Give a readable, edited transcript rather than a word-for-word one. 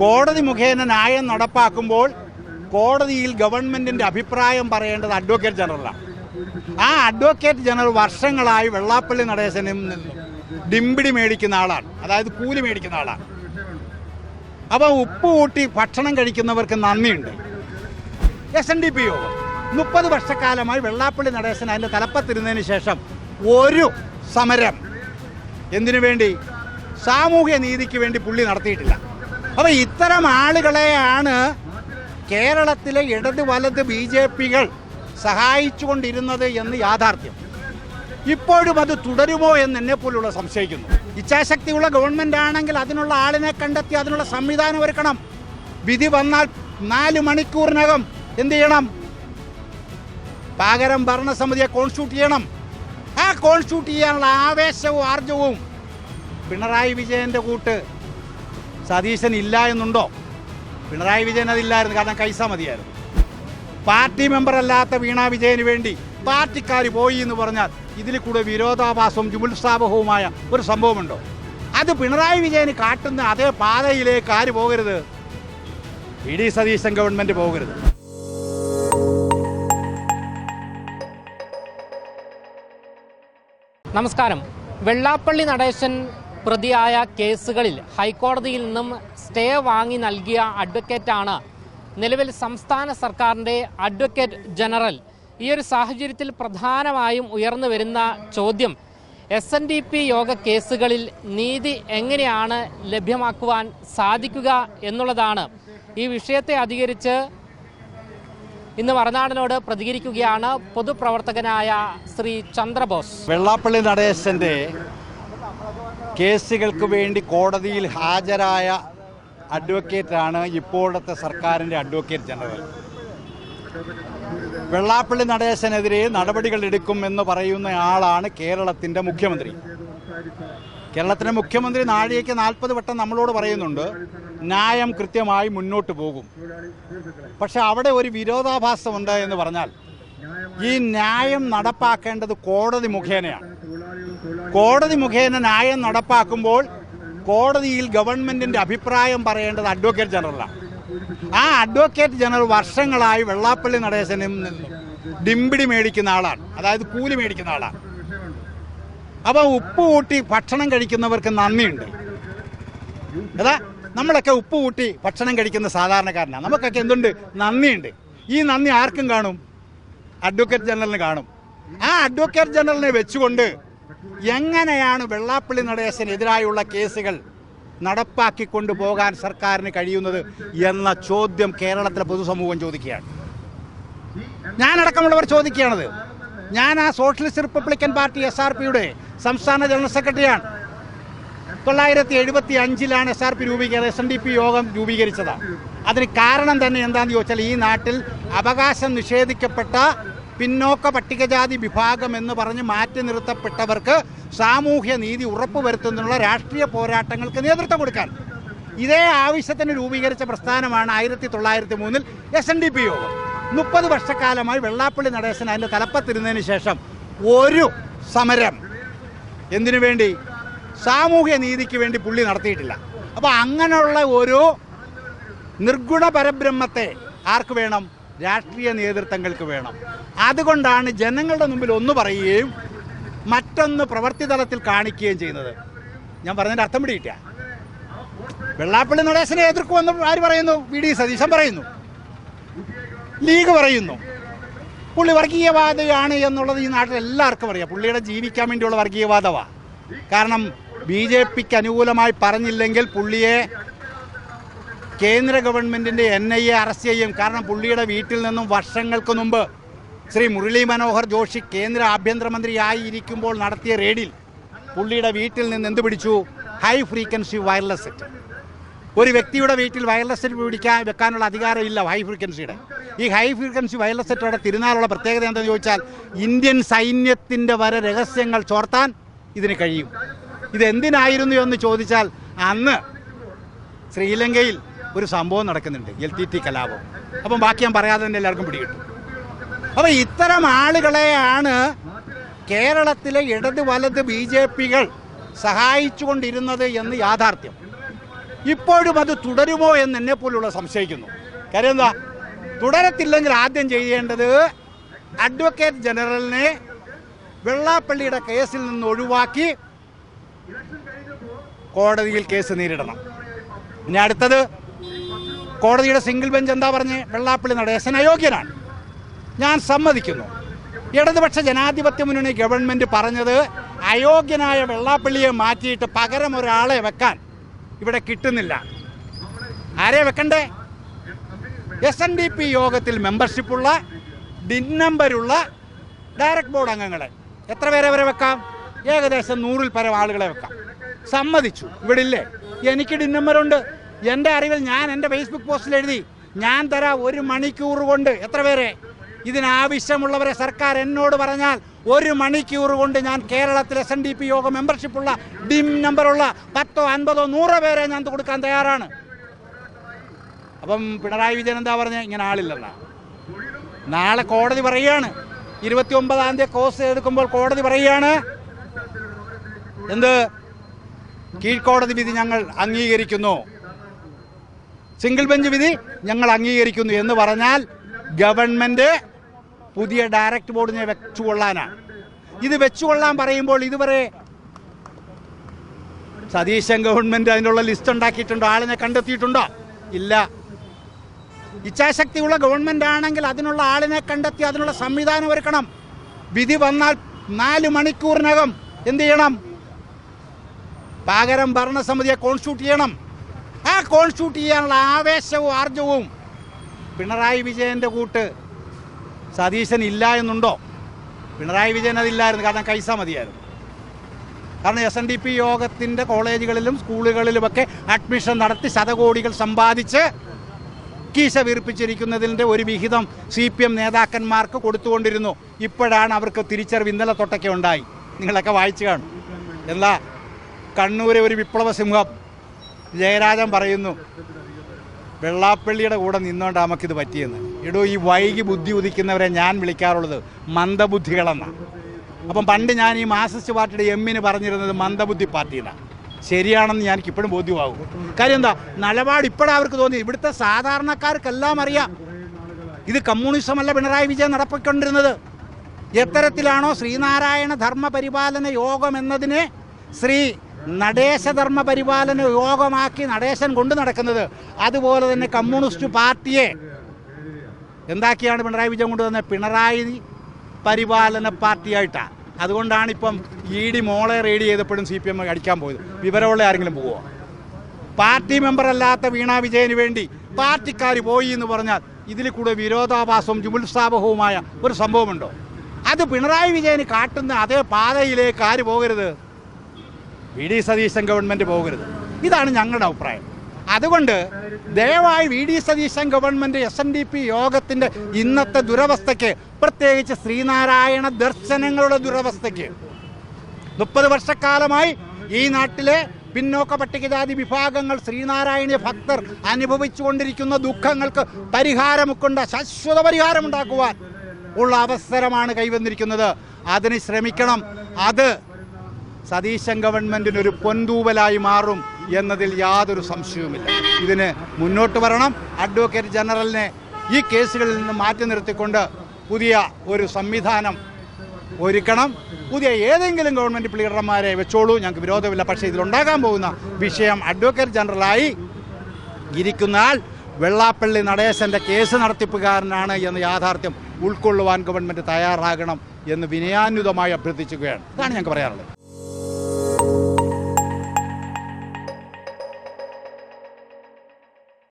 കോടതി മുഖേന ന്യായം നടപ്പാക്കുമ്പോൾ കോടതിയിൽ ഗവൺമെന്റിന്റെ അഭിപ്രായം പറയേണ്ടത് അഡ്വക്കേറ്റ് ജനറലാണ്. ആ അഡ്വക്കേറ്റ് ജനറൽ വർഷങ്ങളായി വെള്ളാപ്പള്ളി നടേശനിൽ നിന്നും ഡിമ്പിടി മേടിക്കുന്ന ആളാണ്, അതായത് കൂലി മേടിക്കുന്ന ആളാണ്. അപ്പോൾ ഉപ്പ് കൂട്ടി ഭക്ഷണം കഴിക്കുന്നവർക്ക് നന്ദിയുണ്ട്. SNDP യോഗം 30 വർഷക്കാലമായി വെള്ളാപ്പള്ളി നടേശൻ അതിൻ്റെ തലപ്പത്തിരുന്നതിന് ശേഷം ഒരു സമരം എന്തിനു വേണ്ടി? സാമൂഹ്യ നീതിക്ക് വേണ്ടി പുള്ളി നടത്തിയിട്ടില്ല. അപ്പോൾ ഇത്തരം ആളുകളെയാണ് കേരളത്തിലെ ഇടത് വലത് BJPകൾ സഹായിച്ചുകൊണ്ടിരുന്നത് എന്ന് യാഥാർത്ഥ്യം. ഇപ്പോഴും അത് തുടരുമോ എന്ന് എന്നെപ്പോലുള്ള സംശയിക്കുന്നു. ഇച്ഛാശക്തിയുള്ള ഗവൺമെൻറ് ആണെങ്കിൽ അതിനുള്ള ആളിനെ കണ്ടെത്തി അതിനുള്ള സംവിധാനം ഒരുക്കണം. വിധി വന്നാൽ 4 മണിക്കൂറിനകം എന്ത് ചെയ്യണം? പകരം ഭരണസമിതിയെ കോൺസ്റ്റിറ്റ്യൂട്ട് ചെയ്യണം. ആ കോൺസ്റ്റിറ്റ്യൂട്ട് ചെയ്യാനുള്ള ആവേശവും ആർജവും പിണറായി വിജയൻ്റെ കൂട്ട് സതീശൻ ഇല്ല എന്നുണ്ടോ? പിണറായി വിജയൻ അതില്ലായിരുന്നു, കാരണം കൈസ മതിയായിരുന്നു. പാർട്ടി മെമ്പർ അല്ലാത്ത വീണ വിജയന് വേണ്ടി പാർട്ടിക്കാർ പോയി എന്ന് പറഞ്ഞാൽ ഇതിൽ കൂടെ വിരോധാഭാസവും ജുമുത്സാവഹവുമായ ഒരു സംഭവമുണ്ടോ? അത് പിണറായി വിജയന് കാട്ടുന്ന അതേ പാതയിലേക്ക് ആര് പോകരുത്? VD സതീശൻ ഗവൺമെൻറ് പോകരുത്. നമസ്കാരം. വെള്ളാപ്പള്ളി നടേശൻ പ്രതിയായ കേസുകളിൽ ഹൈക്കോടതിയിൽ നിന്നും സ്റ്റേ വാങ്ങി നൽകിയ അഡ്വക്കേറ്റാണ് നിലവിൽ സംസ്ഥാന സർക്കാരിൻ്റെ അഡ്വക്കേറ്റ് ജനറൽ. ഈ ഒരു സാഹചര്യത്തിൽ പ്രധാനമായും ഉയർന്നു വരുന്ന ചോദ്യം SNDP യോഗ കേസുകളിൽ നീതി എങ്ങനെയാണ് ലഭ്യമാക്കുവാൻ സാധിക്കുക എന്നുള്ളതാണ്. ഈ വിഷയത്തെ അധികരിച്ച് ഇന്ന് മറുനാടനോട് പ്രതികരിക്കുകയാണ് പൊതുപ്രവർത്തകനായ ശ്രീ ചന്ദ്രബോസ്. വെള്ളാപ്പള്ളി നടേശൻ്റെ കേസുകൾക്ക് വേണ്ടി കോടതിയിൽ ഹാജരായ അഡ്വക്കേറ്റാണ് ഇപ്പോഴത്തെ സർക്കാരിൻ്റെ അഡ്വക്കേറ്റ് ജനറൽ. വെള്ളാപ്പള്ളി നടേശനെതിരെ നടപടികൾ എടുക്കുമെന്ന് പറയുന്ന ആളാണ് കേരളത്തിൻ്റെ മുഖ്യമന്ത്രി. കേരളത്തിൻ്റെ മുഖ്യമന്ത്രി നാഴികയ്ക്ക് 40 വട്ടം നമ്മളോട് പറയുന്നുണ്ട് ന്യായം കൃത്യമായി മുന്നോട്ട് പോകും. പക്ഷെ അവിടെ ഒരു വിരോധാഭാസമുണ്ട് എന്ന് പറഞ്ഞാൽ ഈ ന്യായം നടപ്പാക്കേണ്ടത് കോടതി മുഖേനയാണ്. കോടതി മുഖേന ന്യായം നടപ്പാക്കുമ്പോൾ കോടതിയിൽ ഗവൺമെന്റിന്റെ അഭിപ്രായം പറയേണ്ടത് അഡ്വക്കേറ്റ് ജനറലാണ്. ആ അഡ്വക്കേറ്റ് ജനറൽ വർഷങ്ങളായി വെള്ളാപ്പള്ളി നടേശനിൽ നിന്നും ഡിമ്പിടി മേടിക്കുന്ന ആളാണ്, അതായത് കൂലി മേടിക്കുന്ന ആളാണ്. അപ്പോൾ ഉപ്പ് കൂട്ടി ഭക്ഷണം കഴിക്കുന്നവർക്ക് നന്ദിയുണ്ട്. അതാ നമ്മളൊക്കെ ഉപ്പ് കൂട്ടി ഭക്ഷണം കഴിക്കുന്ന സാധാരണക്കാരനാണ്. നമുക്കൊക്കെ എന്തുണ്ട്? നന്ദിയുണ്ട്. ഈ നന്ദി ആർക്കും കാണും? അഡ്വക്കേറ്റ് ജനറലിന് കാണും. ആ അഡ്വക്കേറ്റ് ജനറലിനെ വെച്ചുകൊണ്ട് എങ്ങനെയാണ് വെള്ളാപ്പള്ളി നടേശനെതിരായുള്ള കേസുകൾ നടപ്പാക്കിക്കൊണ്ടു പോകാൻ സർക്കാരിന് കഴിയുന്നത് എന്ന ചോദ്യം കേരളത്തിലെ പൊതുസമൂഹം ചോദിക്കുകയാണ്. ഞാനടക്കമുള്ളവർ ചോദിക്കുകയാണത്. ഞാൻ ആ സോഷ്യലിസ്റ്റ് റിപ്പബ്ലിക്കൻ പാർട്ടി SRPയുടെ സംസ്ഥാന ജനറൽ സെക്രട്ടറിയാണ്. 1975 SRP SNDP യോഗം രൂപീകരിച്ചതാണ്. അതിന് കാരണം തന്നെ എന്താണെന്ന് ചോദിച്ചാൽ ഈ നാട്ടിൽ അവകാശം നിഷേധിക്കപ്പെട്ട പിന്നോക്ക പട്ടികജാതി വിഭാഗം എന്ന് പറഞ്ഞ് മാറ്റി നിർത്തപ്പെട്ടവർക്ക് സാമൂഹ്യ നീതി ഉറപ്പുവരുത്തുന്നതിനുള്ള രാഷ്ട്രീയ പോരാട്ടങ്ങൾക്ക് നേതൃത്വം കൊടുക്കാൻ ഇതേ ആവശ്യത്തിന് രൂപീകരിച്ച പ്രസ്ഥാനമാണ് 1903 SNDP യോഗം. 30 വർഷക്കാലമായി വെള്ളാപ്പള്ളി നടേശൻ അതിൻ്റെ തലപ്പത്തിരുന്നതിന് ശേഷം ഒരു സമരം എന്തിനു വേണ്ടി? സാമൂഹ്യ നീതിക്ക് വേണ്ടി പുള്ളി നടത്തിയിട്ടില്ല. അപ്പോൾ അങ്ങനെയുള്ള ഒരു നിർഗുണ പരബ്രഹ്മത്തെ ആർക്ക് വേണം? രാഷ്ട്രീയ നേതൃത്വങ്ങൾക്ക് വേണം. അതുകൊണ്ടാണ് ജനങ്ങളുടെ മുമ്പിൽ ഒന്ന് പറയുകയും മറ്റൊന്ന് പ്രവൃത്തി തലത്തിൽ കാണിക്കുകയും ചെയ്യുന്നത്. ഞാൻ പറഞ്ഞതിൻ്റെ അർത്ഥം പിടിയിട്ട. വെള്ളാപ്പള്ളി നടേശനെ എതിർക്കുമെന്ന് ആര് പറയുന്നു? VD സതീശൻ പറയുന്നു, ലീഗ് പറയുന്നു. പുള്ളി വർഗീയവാദിയാണ് എന്നുള്ളത് ഈ നാട്ടിൽ എല്ലാവർക്കും അറിയാം. പുള്ളിയുടെ ജീവിക്കാൻ വേണ്ടിയുള്ള വർഗീയവാദമാണ്. കാരണം BJPക്ക് അനുകൂലമായി പറഞ്ഞില്ലെങ്കിൽ പുള്ളിയെ കേന്ദ്ര ഗവൺമെൻറ്റിൻ്റെ NIA അറസ്റ്റ് ചെയ്യും. കാരണം പുള്ളിയുടെ വീട്ടിൽ നിന്നും വർഷങ്ങൾക്ക് മുമ്പ് ശ്രീ മുരളി മനോഹർ ജോഷി കേന്ദ്ര ആഭ്യന്തരമന്ത്രിയായി ഇരിക്കുമ്പോൾ നടത്തിയ റെയ്ഡിൽ പുള്ളിയുടെ വീട്ടിൽ നിന്ന് എന്ത് പിടിച്ചു? High frequency wireless set. ഒരു വ്യക്തിയുടെ വീട്ടിൽ വയർലെസ് സെറ്റ് വെക്കാനുള്ള അധികാരമില്ല ഹൈ ഫ്രീക്വൻസിയുടെ. ഈ ഹൈ ഫ്രീക്വൻസി വയർലെസ് സെറ്റോടെ തിരുനാളുള്ള പ്രത്യേകത എന്താണെന്ന് ചോദിച്ചാൽ ഇന്ത്യൻ സൈന്യത്തിൻ്റെ വരെ രഹസ്യങ്ങൾ ചോർത്താൻ ഇതിന് കഴിയും. ഇതെന്തിനായിരുന്നു എന്ന് ചോദിച്ചാൽ അന്ന് ശ്രീലങ്കയിൽ ഒരു സംഭവം നടക്കുന്നുണ്ട്, LTT കലാപം. അപ്പം ബാക്കി ഞാൻ പറയാതെ തന്നെ എല്ലാവർക്കും പിടികിട്ടും. അപ്പോൾ ഇത്തരം ആളുകളെയാണ് കേരളത്തിലെ ഇടത് വലത് BJPകൾ സഹായിച്ചുകൊണ്ടിരുന്നത് എന്ന് യാഥാർത്ഥ്യം. ഇപ്പോഴും അത് തുടരുമോ എന്ന് എന്നെ പോലുള്ള സംശയിക്കുന്നു. കാര്യം എന്താ, തുടരത്തില്ലെങ്കിൽ ആദ്യം ചെയ്യേണ്ടത് അഡ്വക്കേറ്റ് ജനറലിനെ വെള്ളാപ്പള്ളിയുടെ കേസിൽ നിന്ന് ഒഴിവാക്കി കോടതിയിൽ കേസ് നേരിടണം. ഇനി അടുത്തത്, കോടതിയുടെ സിംഗിൾ ബെഞ്ച് എന്താ പറഞ്ഞ്? വെള്ളാപ്പള്ളി നടേശൻ അയോഗ്യനാണ്. ഞാൻ സമ്മതിക്കുന്നു. ഇടതുപക്ഷ ജനാധിപത്യ മുന്നണി ഗവൺമെൻറ് പറഞ്ഞത് അയോഗ്യനായ വെള്ളാപ്പള്ളിയെ മാറ്റിയിട്ട് പകരം ഒരാളെ വെക്കാൻ ഇവിടെ കിട്ടുന്നില്ല. ആരെ വെക്കണ്ടേ? SNDP യോഗത്തിൽ മെമ്പർഷിപ്പുള്ള DIN നമ്പരുള്ള ഡയറക്ട് ബോർഡ് അംഗങ്ങളെ. എത്ര പേരെ വരെ വെക്കാം? ഏകദേശം 100-ൽ പരം ആളുകളെ വെക്കാം. സമ്മതിച്ചു. ഇവിടെ ഇല്ലേ, എനിക്ക് DIN നമ്പറുണ്ട്. എൻ്റെ അറിവിൽ ഞാൻ എൻ്റെ ഫേസ്ബുക്ക് പോസ്റ്റിൽ എഴുതി, ഞാൻ തരാം 1 മണിക്കൂർ കൊണ്ട്. എത്ര പേരെ? ഇതിനാവശ്യമുള്ളവരെ സർക്കാർ എന്നോട് പറഞ്ഞാൽ 1 മണിക്കൂർ കൊണ്ട് ഞാൻ കേരളത്തിൽ SNDP യോഗം മെമ്പർഷിപ്പുള്ള DIN നമ്പറുള്ള 10, 50, 100 പേരെ ഞാൻ കൊടുക്കാൻ തയ്യാറാണ്. അപ്പം പിണറായി വിജയൻ എന്താ പറഞ്ഞത്? ഇങ്ങനെ ആളില്ലെന്നാ. നാളെ കോടതി പറയുകയാണ്, 29-ാം തീയതി കോഴ്സ് എടുക്കുമ്പോൾ കോടതി പറയുകയാണ്, എന്ത്? കീഴ്ക്കോടതി വിധി ഞങ്ങൾ അംഗീകരിക്കുന്നു, സിംഗിൾ ബെഞ്ച് വിധി ഞങ്ങൾ അംഗീകരിക്കുന്നു എന്ന് പറഞ്ഞാൽ ഗവൺമെൻറ് പുതിയ ഡയറക്റ്റ് ബോർഡിനെ വെച്ചുകൊള്ളാനാണ്. ഇത് വെച്ചുകൊള്ളാൻ പറയുമ്പോൾ ഇതുവരെ സതീശൻ ഗവൺമെൻറ് അതിനുള്ള ലിസ്റ്റ് ഉണ്ടാക്കിയിട്ടുണ്ടോ? ആളിനെ കണ്ടെത്തിയിട്ടുണ്ടോ? ഇല്ല. ഇച്ഛാശക്തിയുള്ള ഗവൺമെൻറ് ആണെങ്കിൽ അതിനുള്ള ആളിനെ കണ്ടെത്തി അതിനുള്ള സംവിധാനം ഒരുക്കണം. വിധി വന്നാൽ 4 മണിക്കൂറിനകം എന്ത് ചെയ്യണം? പകരം ഭരണസമിതിയെ കോൺസ്റ്റിറ്റ്യൂട്ട് ചെയ്യണം. ആ കോൺസ്റ്റിറ്റ്യൂട്ട് ചെയ്യാനുള്ള ആവേശവും ആർജവും പിണറായി വിജയൻ്റെ കൂട്ട് സതീശൻ ഇല്ല എന്നുണ്ടോ? പിണറായി വിജയൻ അതില്ലായിരുന്നു. കാരണം കൈസ മതിയായിരുന്നു. കാരണം SNDP യോഗത്തിൻ്റെ കോളേജുകളിലും സ്കൂളുകളിലുമൊക്കെ അഡ്മിഷൻ നടത്തി ശതകോടികൾ സമ്പാദിച്ച് കീശ വീർപ്പിച്ചിരിക്കുന്നതിൻ്റെ ഒരു വിഹിതം CPM നേതാക്കന്മാർക്ക് കൊടുത്തുകൊണ്ടിരുന്നു. ഇപ്പോഴാണ് അവർക്ക് തിരിച്ചറിവ് ഇന്നലെ തൊട്ടൊക്കെ ഉണ്ടായി. നിങ്ങളൊക്കെ വായിച്ചു കാണും. എന്താ, കണ്ണൂരെ ഒരു വിപ്ലവ സിംഹം ജയരാജൻ പറയുന്നു, വെള്ളാപ്പള്ളിയുടെ കൂടെ നിന്നുകൊണ്ട് നമുക്കിത് പറ്റിയെന്ന്. എടോ, ഈ വൈകി ബുദ്ധി ഉദിക്കുന്നവരെ ഞാൻ വിളിക്കാറുള്ളത് മന്ദബുദ്ധികളെന്നാണ്. അപ്പം പണ്ട് ഞാൻ ഈ മാർക്സിസ്റ്റ് പാർട്ടിയുടെ എമ്മിന് പറഞ്ഞിരുന്നത് മന്ദബുദ്ധി പാർട്ടിയെന്നാണ്. ശരിയാണെന്ന് എനിക്ക് ഇപ്പോഴും ബോധ്യമാകും. കാര്യം എന്താ, നിലപാട് ഇപ്പോഴാണ് അവർക്ക് തോന്നി. ഇവിടുത്തെ സാധാരണക്കാർക്കെല്ലാം അറിയാം ഇത് കമ്മ്യൂണിസമല്ല പിണറായി വിജയൻ നടപ്പിക്കൊണ്ടിരുന്നത്. എത്തരത്തിലാണോ ശ്രീനാരായണ ധർമ്മ പരിപാലന യോഗം എന്നതിനെ ശ്രീ നടേശ ധർമ്മ പരിപാലന യോഗമാക്കി നടേശൻ കൊണ്ടു നടക്കുന്നത്, അതുപോലെ തന്നെ കമ്മ്യൂണിസ്റ്റ് പാർട്ടിയെ എന്താക്കിയാണ് പിണറായി വിജയൻ കൊണ്ടുവന്നത്? പിണറായി പരിപാലന പാർട്ടിയായിട്ടാണ്. അതുകൊണ്ടാണ് ഇപ്പം ED മോളെ റെയ്ഡ് ചെയ്തപ്പോഴും CPM അടിക്കാൻ പോയത്. വിവരമുള്ള ആരെങ്കിലും പോവുക? പാർട്ടി മെമ്പർ അല്ലാത്ത വീണ വിജയന് വേണ്ടി പാർട്ടിക്കാർ പോയി എന്ന് പറഞ്ഞാൽ ഇതിൽ കൂടെ വിരോധാഭാസവും ജുഗുൽസാവഹവുമായ ഒരു സംഭവമുണ്ടോ? അത് പിണറായി വിജയന് കാട്ടുന്ന അതേ പാതയിലേക്ക് ആര് പോകരുത്? VD സതീശൻ ഗവൺമെൻറ് പോകരുത്. ഇതാണ് ഞങ്ങളുടെ അഭിപ്രായം. അതുകൊണ്ട് ദയവായി VD സതീശൻ ഗവൺമെൻറ് SNDP യോഗത്തിൻ്റെ ഇന്നത്തെ ദുരവസ്ഥയ്ക്ക്, പ്രത്യേകിച്ച് ശ്രീനാരായണ ദർശനങ്ങളുടെ ദുരവസ്ഥയ്ക്ക്, 30 വർഷക്കാലമായി ഈ നാട്ടിലെ പിന്നോക്ക പട്ടികജാതി വിഭാഗങ്ങൾ ശ്രീനാരായണ ഭക്തർ അനുഭവിച്ചുകൊണ്ടിരിക്കുന്ന ദുഃഖങ്ങൾക്ക് ശാശ്വത പരിഹാരമുണ്ടാക്കുവാൻ ഉള്ള അവസരമാണ് കൈവന്നിരിക്കുന്നത്. അതിന് ശ്രമിക്കണം. അത് സതീശൻ ഗവൺമെൻറ്റിനൊരു പൊൻതൂവലായി മാറും എന്നതിൽ യാതൊരു സംശയവുമില്ല. ഇതിന് മുന്നോട്ട് വരണം. അഡ്വക്കേറ്റ് ജനറലിനെ ഈ കേസുകളിൽ നിന്ന് മാറ്റി നിർത്തിക്കൊണ്ട് പുതിയ ഒരു സംവിധാനം ഒരുക്കണം. പുതിയ ഏതെങ്കിലും ഗവൺമെൻറ് ലീഡർമാരെ വെച്ചോളൂ, ഞങ്ങൾക്ക് വിരോധമില്ല. പക്ഷേ ഇതിലുണ്ടാകാൻ പോകുന്ന വിഷയം അഡ്വക്കേറ്റ് ജനറലായി ഇരിക്കുന്ന ആൾ വെള്ളാപ്പള്ളി നടേശൻ്റെ കേസ് നടത്തിപ്പുകാരനാണ് എന്ന യാഥാർത്ഥ്യം ഉൾക്കൊള്ളുവാൻ ഗവൺമെൻറ് തയ്യാറാകണം എന്ന് വിനയാന്വിതമായി അഭ്യർത്ഥിക്കുകയാണ്. ഇതാണ് ഞങ്ങൾക്ക് പറയാനുള്ളത്.